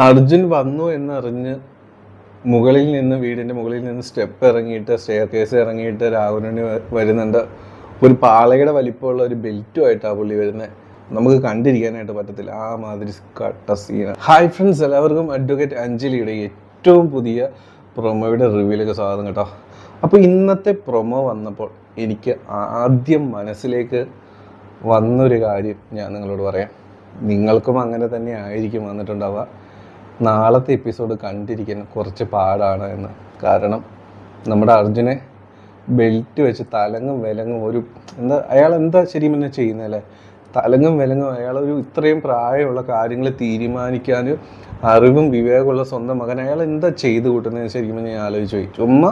അർജുൻ വന്നു എന്നറിഞ്ഞ് വീടിൻ്റെ മുകളിൽ നിന്ന് സ്റ്റെപ്പ് ഇറങ്ങിയിട്ട് സ്റ്റെയർ കേസ് ഇറങ്ങിയിട്ട് രാഹുലിന് വരുന്നുണ്ട്. ഒരു പാളയുടെ വലിപ്പമുള്ള ഒരു ബെൽറ്റുമായിട്ടാണ് പുള്ളി വരുന്നത്. നമുക്ക് കണ്ടിരിക്കാനായിട്ട് പറ്റത്തില്ല, ആ മാതിരി കട്ട സീനാണ്. ഹായ് ഫ്രണ്ട്സ്, എല്ലാവർക്കും അഡ്വക്കേറ്റ് അഞ്ജലിയുടെ ഏറ്റവും പുതിയ പ്രൊമോയുടെ റിവ്യൂയിലേക്ക് സ്വാഗതം കേട്ടോ. അപ്പോൾ ഇന്നത്തെ പ്രൊമോ വന്നപ്പോൾ എനിക്ക് ആദ്യം മനസ്സിലേക്ക് വന്നൊരു കാര്യം ഞാൻ നിങ്ങളോട് പറയാം. നിങ്ങൾക്കും അങ്ങനെ തന്നെ ആയിരിക്കും വന്നിട്ടുണ്ടാവുക. നാളത്തെ എപ്പിസോഡ് കണ്ടിരിക്കാൻ കുറച്ച് പാടാണ് എന്ന്. കാരണം നമ്മുടെ അർജുനെ ബെൽറ്റ് വെച്ച് തലങ്ങും വിലങ്ങും അയാൾ എന്താ ശരിക്കും തന്നെ ചെയ്യുന്നതല്ലേ, തലങ്ങും വിലങ്ങും അയാളൊരു ഇത്രയും പ്രായമുള്ള കാര്യങ്ങൾ തീരുമാനിക്കാൻ അറിവും വിവേകമുള്ള സ്വന്തം മകൻ അയാൾ എന്താ ചെയ്തു കൂട്ടുന്നത് ശരിക്കും ഞാൻ ആലോചിച്ച് പോയി. ചുമ്മാ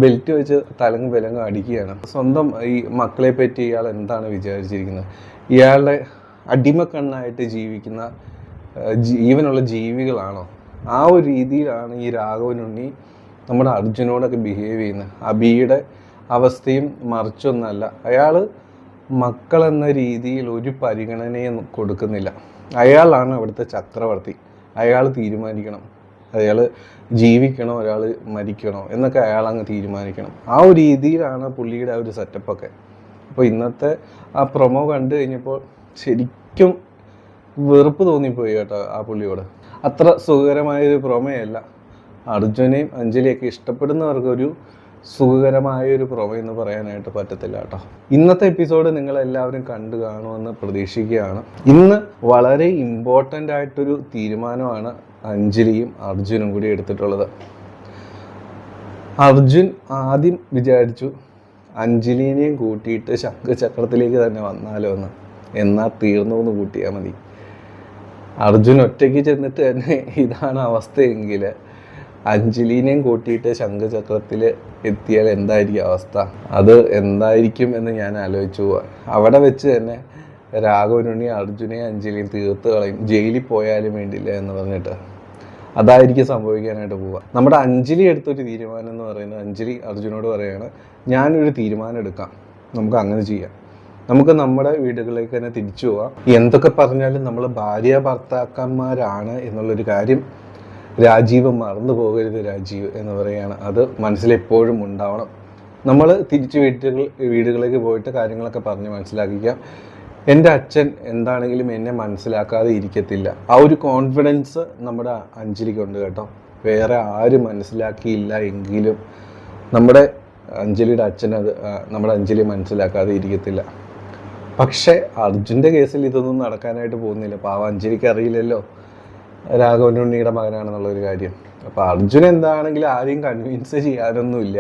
ബെൽറ്റ് വെച്ച് തലങ്ങും വിലങ്ങും അടിക്കുകയാണ്. സ്വന്തം ഈ മക്കളെ പറ്റി ഇയാൾ എന്താണ് വിചാരിച്ചിരിക്കുന്നത്? ഇയാളുടെ അടിമക്കണ്ണായിട്ട് ജീവിക്കുന്ന ജീവനുള്ള ജീവികളാണോ? ആ ഒരു രീതിയിലാണ് ഈ രാഘവനുണ്ണി നമ്മുടെ അർജുനോടൊക്കെ ബിഹേവ് ചെയ്യുന്നത്. അബിയുടെ അവസ്ഥയും മറിച്ചൊന്നല്ല. അയാൾ മക്കളെന്ന രീതിയിൽ ഒരു പരിഗണനയും കൊടുക്കുന്നില്ല. അയാളാണ് അവിടുത്തെ ചക്രവർത്തി. അയാൾ തീരുമാനിക്കണം, അയാൾ ജീവിക്കണോ ഒരാൾ മരിക്കണോ എന്നൊക്കെ അയാളങ്ങ് തീരുമാനിക്കണം. ആ ഒരു രീതിയിലാണ് പുള്ളിയുടെ ആ ഒരു സെറ്റപ്പൊക്കെ. അപ്പോൾ ഇന്നത്തെ ആ പ്രൊമോ കണ്ടു കഴിഞ്ഞപ്പോൾ ശരിക്കും വെറുപ്പ് തോന്നിപ്പോയി കേട്ടോ ആ പുള്ളിയോട്. അത്ര സുഖകരമായൊരു പ്രൊമയല്ല. അർജുനെയും അഞ്ജലിയൊക്കെ ഇഷ്ടപ്പെടുന്നവർക്കൊരു സുഖകരമായൊരു പ്രൊമോ എന്ന് പറയാനായിട്ട് പറ്റത്തില്ല കേട്ടോ. ഇന്നത്തെ എപ്പിസോഡ് നിങ്ങളെല്ലാവരും കണ്ടു കാണുമെന്ന് പ്രതീക്ഷിക്കുകയാണ്. ഇന്ന് വളരെ ഇമ്പോർട്ടൻ്റ് ആയിട്ടൊരു തീരുമാനമാണ് അഞ്ജലിയും അർജുനും കൂടി എടുത്തിട്ടുള്ളത്. അർജുൻ ആദ്യം വിചാരിച്ചു അഞ്ജലിനെയും കൂട്ടിയിട്ട് ശംഖചക്രത്തിലേക്ക് തന്നെ വന്നാലോ എന്ന്. എന്നാൽ തീർന്നു എന്ന് കൂട്ടിയാൽ മതി. അർജുൻ ഒറ്റയ്ക്ക് ചെന്നിട്ട് തന്നെ ഇതാണ് അവസ്ഥയെങ്കിൽ അഞ്ജലിനെയും കൂട്ടിയിട്ട് ശംഖചക്രത്തിൽ എത്തിയാൽ എന്തായിരിക്കും അവസ്ഥ? അത് എന്തായിരിക്കും എന്ന് ഞാൻ ആലോചിച്ചു പോവാ. അവിടെ വെച്ച് തന്നെ രാഘവനുണ്ണി അർജുനെയും അഞ്ജലിയും തീർത്ത് കളയും, ജയിലിൽ പോയാലും വേണ്ടില്ല എന്ന് പറഞ്ഞിട്ട്. അതായിരിക്കും സംഭവിക്കാനായിട്ട് പോവുക. നമ്മുടെ അഞ്ജലി എടുത്തൊരു തീരുമാനം എന്ന് പറയുന്നത്, അഞ്ജലി അർജുനോട് പറയുകയാണ്, ഞാനൊരു തീരുമാനം എടുക്കാം, നമുക്ക് അങ്ങനെ ചെയ്യാം, നമുക്ക് നമ്മുടെ വീടുകളിലേക്ക് തന്നെ തിരിച്ചു പോവാം. എന്തൊക്കെ പറഞ്ഞാലും നമ്മൾ ഭാര്യ ഭർത്താക്കന്മാരാണ് എന്നുള്ളൊരു കാര്യം രാജീവ് മറന്നു പോകരുത്. രാജീവ് എന്ന് പറയുകയാണ്, അത് മനസ്സിലെപ്പോഴും ഉണ്ടാവണം. നമ്മൾ തിരിച്ച് വീടുകളിലേക്ക് പോയിട്ട് കാര്യങ്ങളൊക്കെ പറഞ്ഞ് മനസ്സിലാക്കിക്കാം. എൻ്റെ അച്ഛൻ എന്താണെങ്കിലും എന്നെ മനസ്സിലാക്കാതെ ഇരിക്കത്തില്ല. ആ ഒരു കോൺഫിഡൻസ് നമ്മുടെ അഞ്ജലിക്കുണ്ട് കേട്ടോ. വേറെ ആരും മനസ്സിലാക്കിയില്ല എങ്കിലും നമ്മുടെ അഞ്ജലിയുടെ അച്ഛനത് നമ്മുടെ അഞ്ജലി മനസ്സിലാക്കാതെ ഇരിക്കത്തില്ല. പക്ഷേ അർജുൻ്റെ കേസിൽ ഇതൊന്നും നടക്കാനായിട്ട് പോകുന്നില്ല. പാവം അഞ്ജലിക്ക് അറിയില്ലല്ലോ രാഘവനുണ്ണിയുടെ മകനാണെന്നുള്ളൊരു കാര്യം. അപ്പോൾ അർജുൻ എന്താണെങ്കിലും ആരെയും കൺവിൻസ് ചെയ്യാനൊന്നുമില്ല.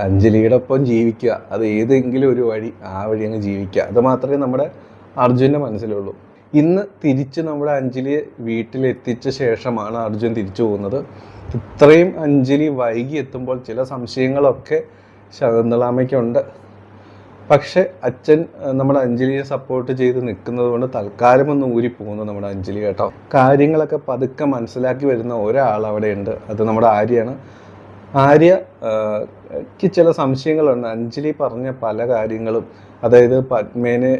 അഞ്ജലിയുടെ ഒപ്പം ജീവിക്കുക, അത് ഏതെങ്കിലും ഒരു വഴി, ആ വഴി അങ്ങ് ജീവിക്കുക, അത് മാത്രമേ നമ്മുടെ അർജുൻ്റെ മനസ്സിലുള്ളൂ. ഇന്ന് തിരിച്ച് നമ്മുടെ അഞ്ജലിയെ വീട്ടിലെത്തിച്ച ശേഷമാണ് അർജുൻ തിരിച്ചു പോകുന്നത്. ഇത്രയും അഞ്ജലി വൈകി എത്തുമ്പോൾ ചില സംശയങ്ങളൊക്കെ ശകുന്തളാമ്മയ്ക്കുണ്ട്. പക്ഷെ അച്ഛൻ നമ്മുടെ അഞ്ജലിയെ സപ്പോർട്ട് ചെയ്ത് നിൽക്കുന്നത് കൊണ്ട് തൽക്കാലം ഒന്ന് ഊരിപ്പോകുന്നു നമ്മുടെ അഞ്ജലി കേട്ടോ. കാര്യങ്ങളൊക്കെ പതുക്കെ മനസ്സിലാക്കി വരുന്ന ഒരാൾ അവിടെ ഉണ്ട്, അത് നമ്മുടെ ആര്യയാണ്. ആര്യക്ക് ചില സംശയങ്ങളുണ്ട്. അഞ്ജലി പറഞ്ഞ പല കാര്യങ്ങളും, അതായത് പത്മേനെ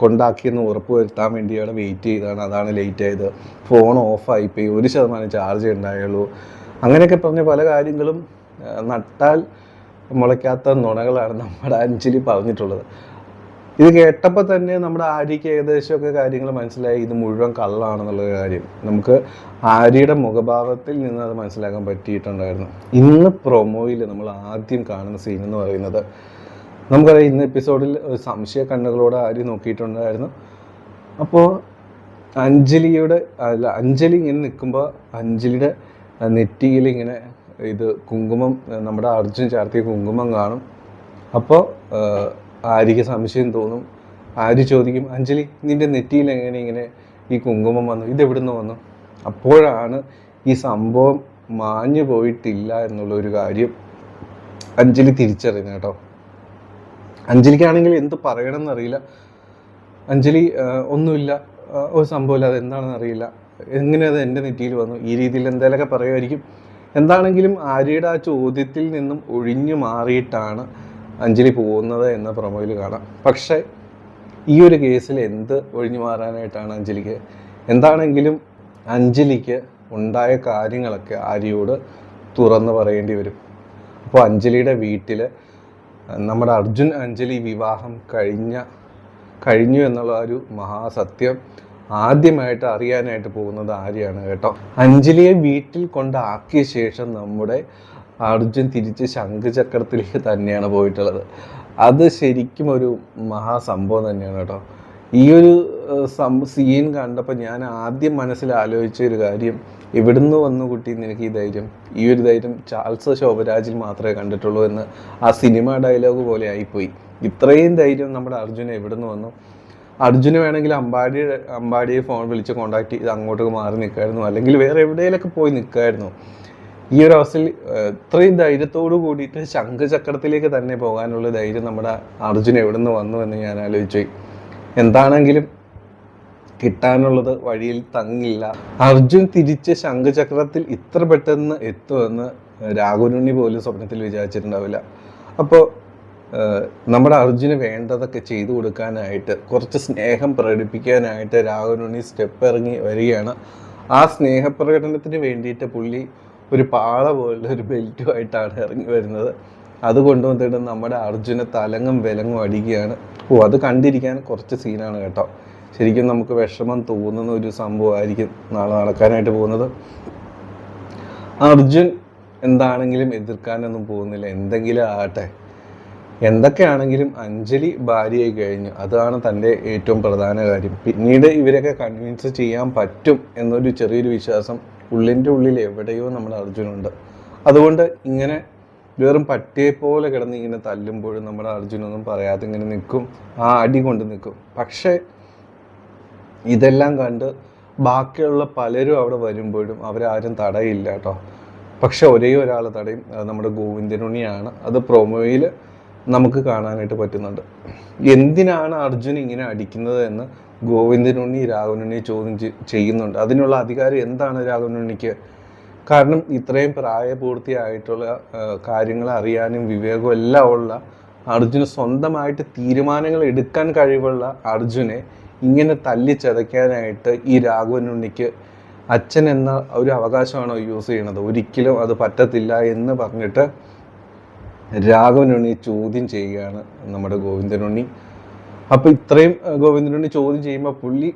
കൊണ്ടാക്കിയെന്ന് ഉറപ്പ് വരുത്താൻ വേണ്ടി അവിടെ വെയിറ്റ് ചെയ്താണ്, അതാണ് ലേറ്റ് ആയത്, ഫോൺ ഓഫായിപ്പോയി, 1% ചാർജ് ഉണ്ടായുള്ളൂ, അങ്ങനെയൊക്കെ പറഞ്ഞ പല കാര്യങ്ങളും നട്ടാൽ മുളയ്ക്കാത്ത നുണകളാണ് നമ്മുടെ അഞ്ജലി പറഞ്ഞിട്ടുള്ളത്. ഇത് കേട്ടപ്പോൾ തന്നെ നമ്മുടെ ആര്യയ്ക്ക് ഏകദേശമൊക്കെ കാര്യങ്ങൾ മനസ്സിലായി, ഇത് മുഴുവൻ കള്ളാണെന്നുള്ള കാര്യം. നമുക്ക് ആര്യയുടെ മുഖഭാവത്തിൽ നിന്ന് അത് മനസ്സിലാക്കാൻ പറ്റിയിട്ടുണ്ടായിരുന്നു. ഇന്ന് പ്രൊമോയിൽ നമ്മൾ ആദ്യം കാണുന്ന സീൻ എന്ന് പറയുന്നത്, നമുക്കറിയാം ഇന്ന് എപ്പിസോഡിൽ സംശയ കണ്ണുകളോടെ ആര്യ നോക്കിയിട്ടുണ്ടായിരുന്നു. അപ്പോൾ അഞ്ജലി ഇങ്ങനെ നിൽക്കുമ്പോൾ അഞ്ജലിയുടെ നെറ്റിയിൽ ഇങ്ങനെ ഇത് കുങ്കുമം, നമ്മുടെ അർജുൻ ചാർത്തിയ കുങ്കുമം കാണും. അപ്പോൾ ആര്യയ്ക്ക് സംശയം തോന്നും. ആര്യ ചോദിക്കും, അഞ്ജലി നിൻ്റെ നെറ്റിയിൽ ഇങ്ങനെ ഈ കുങ്കുമം വന്നു, ഇതെവിടുന്ന് വന്നു? അപ്പോഴാണ് ഈ സംഭവം മാഞ്ഞു പോയിട്ടില്ല എന്നുള്ളൊരു കാര്യം അഞ്ജലി തിരിച്ചറിയുന്നത് കേട്ടോ. അഞ്ജലിക്കാണെങ്കിൽ എന്ത് പറയണം എന്നറിയില്ല. അഞ്ജലി ഒന്നുമില്ല, ഒരു സംഭവമില്ല, അതെന്താണെന്ന് അറിയില്ല, എങ്ങനെ അത് എൻ്റെ നെറ്റിയിൽ വന്നു, ഈ രീതിയിൽ എന്തെങ്കിലുമൊക്കെ പറയുമായിരിക്കും. എന്താണെങ്കിലും ആര്യയുടെ ആ ചോദ്യത്തിൽ നിന്നും ഒഴിഞ്ഞു മാറിയിട്ടാണ് അഞ്ജലി പോകുന്നത് എന്ന പ്രൊമോയിൽ കാണാം. പക്ഷേ ഈ ഒരു കേസിൽ എന്ത് ഒഴിഞ്ഞു മാറാനായിട്ടാണ് അഞ്ജലിക്ക്? എന്താണെങ്കിലും അഞ്ജലിക്ക് ഉണ്ടായ കാര്യങ്ങളൊക്കെ ആര്യയോട് തുറന്നു പറയേണ്ടി വരും. അപ്പോൾ അഞ്ജലിയുടെ വീട്ടിൽ നമ്മുടെ അർജുൻ അഞ്ജലി വിവാഹം കഴിഞ്ഞു എന്നുള്ള ഒരു മഹാസത്യം ആദ്യമായിട്ട് അറിയാനായിട്ട് പോകുന്നത് ആര്യയാണ് കേട്ടോ. അഞ്ജലിയെ വീട്ടിൽ കൊണ്ടാക്കിയ ശേഷം നമ്മുടെ അർജുൻ തിരിച്ച് ശംഖുചക്രത്തിലേക്ക് തന്നെയാണ് പോയിട്ടുള്ളത്. അത് ശരിക്കും ഒരു മഹാസംഭവം തന്നെയാണ് കേട്ടോ. ഈ ഒരു സീൻ കണ്ടപ്പോൾ ഞാൻ ആദ്യം മനസ്സിൽ ആലോചിച്ച ഒരു കാര്യം, എവിടുന്ന് വന്നു കുട്ടി നിനക്ക് ഈ ധൈര്യം? ഈ ഒരു ധൈര്യം ചാൾസ് ശോഭരാജിൽ മാത്രമേ കണ്ടിട്ടുള്ളൂ എന്ന് ആ സിനിമ ഡയലോഗ് പോലെ ആയിപ്പോയി. ഇത്രയും ധൈര്യം നമ്മുടെ അർജുന് എവിടുന്ന് വന്നു? അർജുന് വേണമെങ്കിൽ അമ്പാടിയെ ഫോൺ വിളിച്ച് കോണ്ടാക്ട് ചെയ്ത് അങ്ങോട്ട് മാറി നിൽക്കായിരുന്നു, അല്ലെങ്കിൽ വേറെ എവിടെയെങ്കിലൊക്കെ പോയി നിൽക്കായിരുന്നു. ഈ ഒരു അവസ്ഥയിൽ ഇത്രയും ധൈര്യത്തോടു കൂടിയിട്ട് ശംഖുചക്രത്തിലേക്ക് തന്നെ പോകാനുള്ള ധൈര്യം നമ്മുടെ അർജുൻ എവിടുന്ന് വന്നു എന്ന് ഞാൻ ആലോചിച്ചു. എന്താണെങ്കിലും കിട്ടാനുള്ളത് വഴിയിൽ തങ്ങില്ല. അർജുൻ തിരിച്ച് ശംഖുചക്രത്തിൽ ഇത്ര പെട്ടെന്ന് എത്തുമെന്ന് രാഘവനുണ്ണി പോലും സ്വപ്നത്തിൽ വിചാരിച്ചിട്ടുണ്ടാവില്ല. അപ്പോൾ നമ്മുടെ അർജുന് വേണ്ടതൊക്കെ ചെയ്തു കൊടുക്കാനായിട്ട്, കുറച്ച് സ്നേഹം പ്രകടിപ്പിക്കാനായിട്ട് രാഘവനുണ്ണി സ്റ്റെപ്പ് ഇറങ്ങി വരികയാണ്. ആ സ്നേഹപ്രകടനത്തിന് വേണ്ടിയിട്ട് പുള്ളി ഒരു പാള പോലുള്ള ഒരു ബെൽറ്റുമായിട്ടാണ് ഇറങ്ങി വരുന്നത്. അത് കൊണ്ടുവന്നിട്ട് നമ്മുടെ അർജുന് തലങ്ങും വിലങ്ങും അടിക്കുകയാണ്. അത് കണ്ടിരിക്കാൻ കുറച്ച് സീനാണ് കേട്ടോ. ശരിക്കും നമുക്ക് വിഷമം തോന്നുന്ന ഒരു സംഭവമായിരിക്കും നാളെ നടക്കാനായിട്ട് പോകുന്നത്. അർജുൻ എന്താണെങ്കിലും എതിർക്കാനൊന്നും പോകുന്നില്ല. എന്തെങ്കിലും ആകട്ടെ, എന്തൊക്കെയാണെങ്കിലും അഞ്ജലി ഭാര്യയായി കഴിഞ്ഞു. അതാണ് തൻ്റെ ഏറ്റവും പ്രധാന കാര്യം. പിന്നീട് ഇവരൊക്കെ കൺവിൻസ് ചെയ്യാൻ പറ്റും എന്നൊരു ചെറിയൊരു വിശ്വാസം ഉള്ളിൻ്റെ ഉള്ളിൽ എവിടെയോ നമ്മുടെ അർജുനുണ്ട്. അതുകൊണ്ട് ഇങ്ങനെ വെറും പട്ടിയെ പോലെ കിടന്ന് ഇങ്ങനെ തല്ലുമ്പോഴും നമ്മുടെ അർജുനൊന്നും പറയാതെ ഇങ്ങനെ നിൽക്കും, ആ അടി കൊണ്ട് നിൽക്കും. പക്ഷേ ഇതെല്ലാം കണ്ട് ബാക്കിയുള്ള പലരും അവിടെ വരുമ്പോഴും അവരാരും തടയില്ല കേട്ടോ. പക്ഷെ ഒരേ ഒരാൾ തടയും, അത് നമ്മുടെ ഗോവിന്ദനുണ്ണിയാണ്. അത് പ്രൊമോയിൽ നമുക്ക് കാണാനായിട്ട് പറ്റുന്നുണ്ട്. എന്തിനാണ് അർജുൻ ഇങ്ങനെ അടിക്കുന്നത് എന്ന് ഗോവിന്ദനുണ്ണി രാഘവനുണ്ണിയെ ചോദ്യം ചെയ്യുന്നുണ്ട്. അതിനുള്ള അധികാരം എന്താണ് രാഘവനുണ്ണിക്ക്? കാരണം ഇത്രയും പ്രായപൂർത്തിയായിട്ടുള്ള കാര്യങ്ങൾ അറിയാനും വിവേകവും എല്ലാം ഉള്ള അർജുന് സ്വന്തമായിട്ട് തീരുമാനങ്ങൾ എടുക്കാൻ കഴിവുള്ള അർജുനെ ഇങ്ങനെ തല്ലിച്ചതയ്ക്കാനായിട്ട് ഈ രാഘവനുണ്ണിക്ക് അച്ഛൻ എന്ന ഒരു അവകാശമാണോ യൂസ് ചെയ്യണത്? ഒരിക്കലും അത് പറ്റത്തില്ല എന്ന് പറഞ്ഞിട്ട് രാഘവനുണ്ണി ചോദ്യം ചെയ്യുകയാണ് നമ്മുടെ ഗോവിന്ദനുണ്ണി. അപ്പോൾ ഇത്രയും ഗോവിന്ദനുണ്ണി ചോദ്യം ചെയ്യുമ്പോൾ പുള്ളി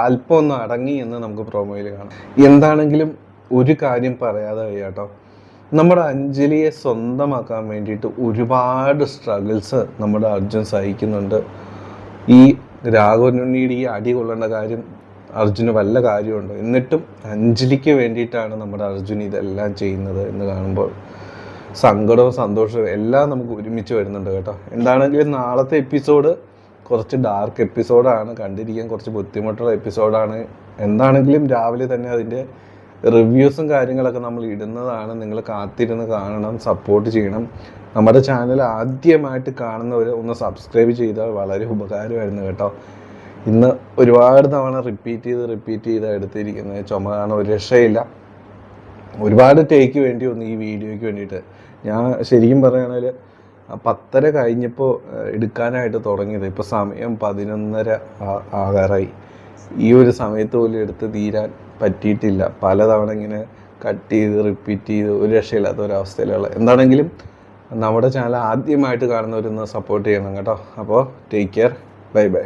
അല്പം ഒന്ന് അടങ്ങി എന്ന് നമുക്ക് പ്രൊമോയിൽ കാണാം. എന്താണെങ്കിലും ഒരു കാര്യം പറയാതെ കേട്ടോ, നമ്മുടെ അഞ്ജലിയെ സ്വന്തമാക്കാൻ വേണ്ടിയിട്ട് ഒരുപാട് സ്ട്രഗിൾസ് നമ്മുടെ അർജുൻ സഹിക്കുന്നുണ്ട്. ഈ രാഘവനുണ്ണിയുടെ ഈ അടി കൊള്ളേണ്ട കാര്യം അർജുന് വല്ല കാര്യമുണ്ടോ? എന്നിട്ടും അഞ്ജലിക്ക് വേണ്ടിയിട്ടാണ് നമ്മുടെ അർജുൻ ഇതെല്ലാം ചെയ്യുന്നത് എന്ന് കാണുമ്പോൾ സങ്കടവും സന്തോഷവും എല്ലാം നമുക്ക് ഒരുമിച്ച് വരുന്നുണ്ട് കേട്ടോ. എന്താണെങ്കിലും നാളത്തെ എപ്പിസോഡ് കുറച്ച് ഡാർക്ക് എപ്പിസോഡാണ്, കണ്ടിരിക്കാൻ കുറച്ച് ബുദ്ധിമുട്ടുള്ള എപ്പിസോഡാണ്. എന്താണെങ്കിലും രാവിലെ തന്നെ അതിൻ്റെ റിവ്യൂസും കാര്യങ്ങളൊക്കെ നമ്മൾ ഇടുന്നതാണ്. നിങ്ങൾ കാത്തിരുന്ന് കാണണം, സപ്പോർട്ട് ചെയ്യണം. നമ്മുടെ ചാനൽ ആദ്യമായിട്ട് കാണുന്നവർ ഒന്ന് സബ്സ്ക്രൈബ് ചെയ്താൽ വളരെ ഉപകാരമായിരുന്നു കേട്ടോ. ഇന്ന് ഒരുപാട് തവണ റിപ്പീറ്റ് ചെയ്ത് എടുത്തിരിക്കുന്നത്. ചുമ കാണാൻ ഒരു രക്ഷയില്ല. ഒരുപാട് ടേക്ക് വേണ്ടി വന്നു ഈ വീഡിയോയ്ക്ക് വേണ്ടിയിട്ട്. ഞാൻ ശരിക്കും പറയുകയാണെങ്കിൽ 10:30 കഴിഞ്ഞപ്പോൾ എടുക്കാനായിട്ട് തുടങ്ങിയത്. ഇപ്പോൾ സമയം 11:30 ആകാറായി. ഈ ഒരു സമയത്ത് പോലും എടുത്ത് തീരാൻ പറ്റിയിട്ടില്ല. പലതവണ ഇങ്ങനെ കട്ട് ചെയ്ത് റിപ്പീറ്റ് ചെയ്ത് ഒരു രക്ഷയില്ലാത്ത ഒരവസ്ഥയിലുള്ള. എന്താണെങ്കിലും നമ്മുടെ ചാനൽ ആദ്യമായിട്ട് കാണുന്നവരൊന്ന് സപ്പോർട്ട് ചെയ്യണം കേട്ടോ. അപ്പോൾ ടേക്ക് കെയർ, ബൈ ബൈ.